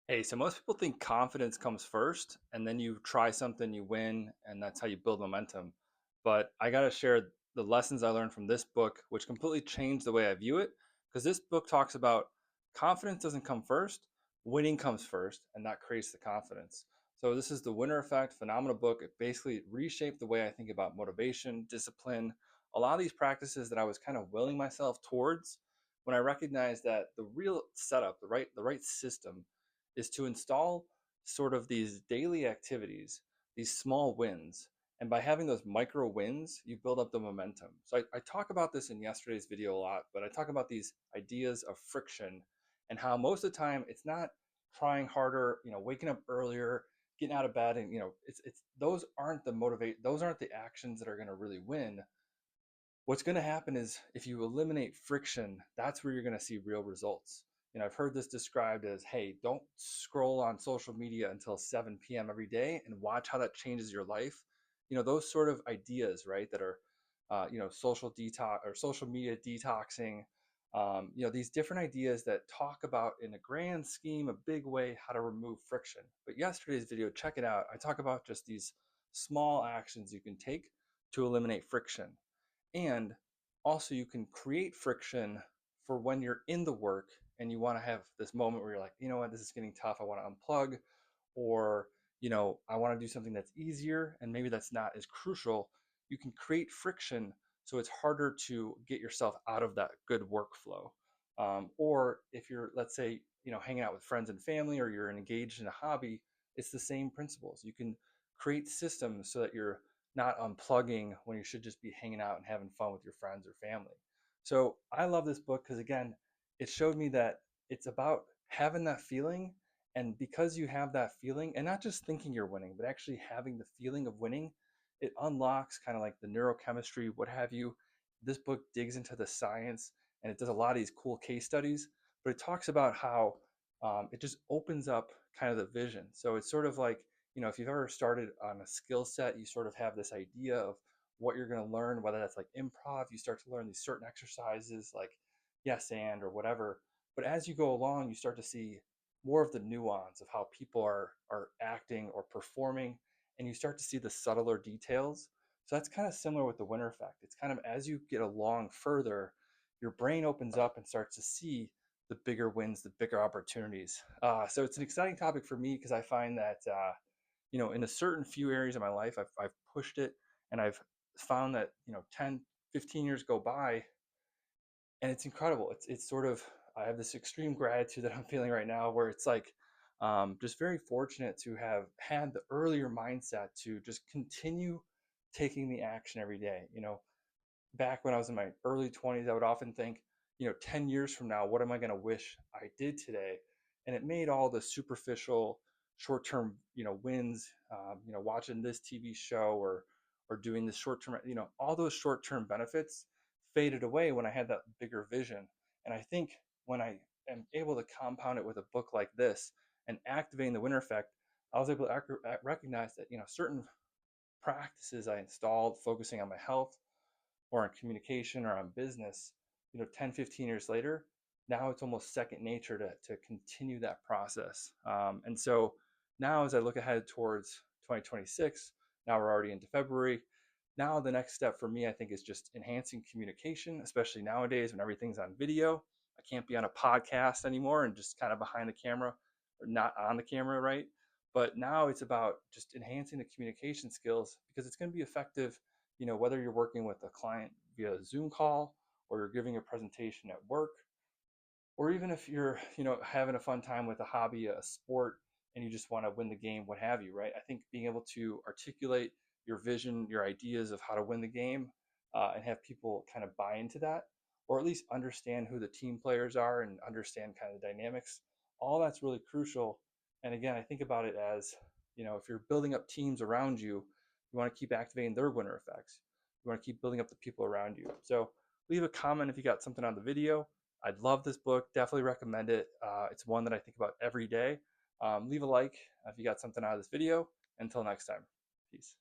Hey, so most people think confidence comes first, and then you try something, you win, and that's how you build momentum. But I got to share the lessons I learned from this book, which completely changed the way I view it. Because this book talks about confidence doesn't come first, winning comes first, and that creates the confidence. So, this is the Winner Effect phenomenal book. It basically reshaped the way I think about motivation, discipline, a lot of these practices that I was kind of willing myself towards when I recognized that the real setup, the right system is to install sort of these daily activities, these small wins. And by having those micro wins, you build up the momentum. So I talk about this in yesterday's video a lot, but I talk about these ideas of friction and how most of the time it's not trying harder, waking up earlier, getting out of bed, and it's those aren't those aren't the actions that are going to really win. What's going to happen is if you eliminate friction, that's where you're going to see real results. I've heard this described as, hey, don't scroll on social media until 7 p.m. every day and watch how that changes your life. Those sort of ideas, right, that are, social detox or social media detoxing, these different ideas that talk about in a grand scheme, a big way, how to remove friction. But yesterday's video, check it out. I talk about just these small actions you can take to eliminate friction. And also, you can create friction for when you're in the work and you want to have this moment where you're like, you know what, this is getting tough. I want to unplug, or, I want to do something that's easier and maybe that's not as crucial. You can create friction so it's harder to get yourself out of that good workflow. Or if you're, let's say, hanging out with friends and family, or you're engaged in a hobby, it's the same principles. You can create systems so that you're not unplugging when you should just be hanging out and having fun with your friends or family. So I love this book because, again, it showed me that it's about having that feeling. And because you have that feeling, and not just thinking you're winning, but actually having the feeling of winning, it unlocks kind of like the neurochemistry, what have you. This book digs into the science, and it does a lot of these cool case studies, but it talks about how it just opens up kind of the vision. So it's sort of like, if you've ever started on a skill set, you sort of have this idea of what you're going to learn, whether that's like improv, you start to learn these certain exercises like yes and or whatever. But as you go along, you start to see more of the nuance of how people are acting or performing, and you start to see the subtler details. So that's kind of similar with the winner effect. It's kind of as you get along further, your brain opens up and starts to see the bigger wins, the bigger opportunities. So it's an exciting topic for me because I find that in a certain few areas of my life, I've pushed it, and I've found that 10, 15 years go by, and it's incredible. It's sort of, I have this extreme gratitude that I'm feeling right now, where it's like just very fortunate to have had the earlier mindset to just continue taking the action every day. Back when I was in my early 20s, I would often think, 10 years from now, what am I going to wish I did today? And it made all the superficial, short-term, wins, watching this TV show, or doing this short-term, all those short-term benefits faded away when I had that bigger vision. And I think when I am able to compound it with a book like this and activating the winner effect, I was able to recognize that, certain practices I installed, focusing on my health, or on communication, or on business, 10, 15 years later, now it's almost second nature to continue that process. And so now, as I look ahead towards 2026, now we're already into February. Now the next step for me, I think, is just enhancing communication, especially nowadays when everything's on video. I can't be on a podcast anymore and just kind of behind the camera, or not on the camera, right? But now it's about just enhancing the communication skills, because it's going to be effective, whether you're working with a client via a Zoom call, or you're giving a presentation at work, or even if you're, having a fun time with a hobby, a sport, and you just want to win the game, what have you, right? I think being able to articulate your vision, your ideas of how to win the game, and have people kind of buy into that, or at least understand who the team players are and understand kind of the dynamics, all that's really crucial. And again, I think about it as, if you're building up teams around you, you want to keep activating their winner effects. You want to keep building up the people around you. So leave a comment if you got something on the video. I'd love this book. Definitely recommend it. It's one that I think about every day. Leave a like if you got something out of this video. Until next time, peace.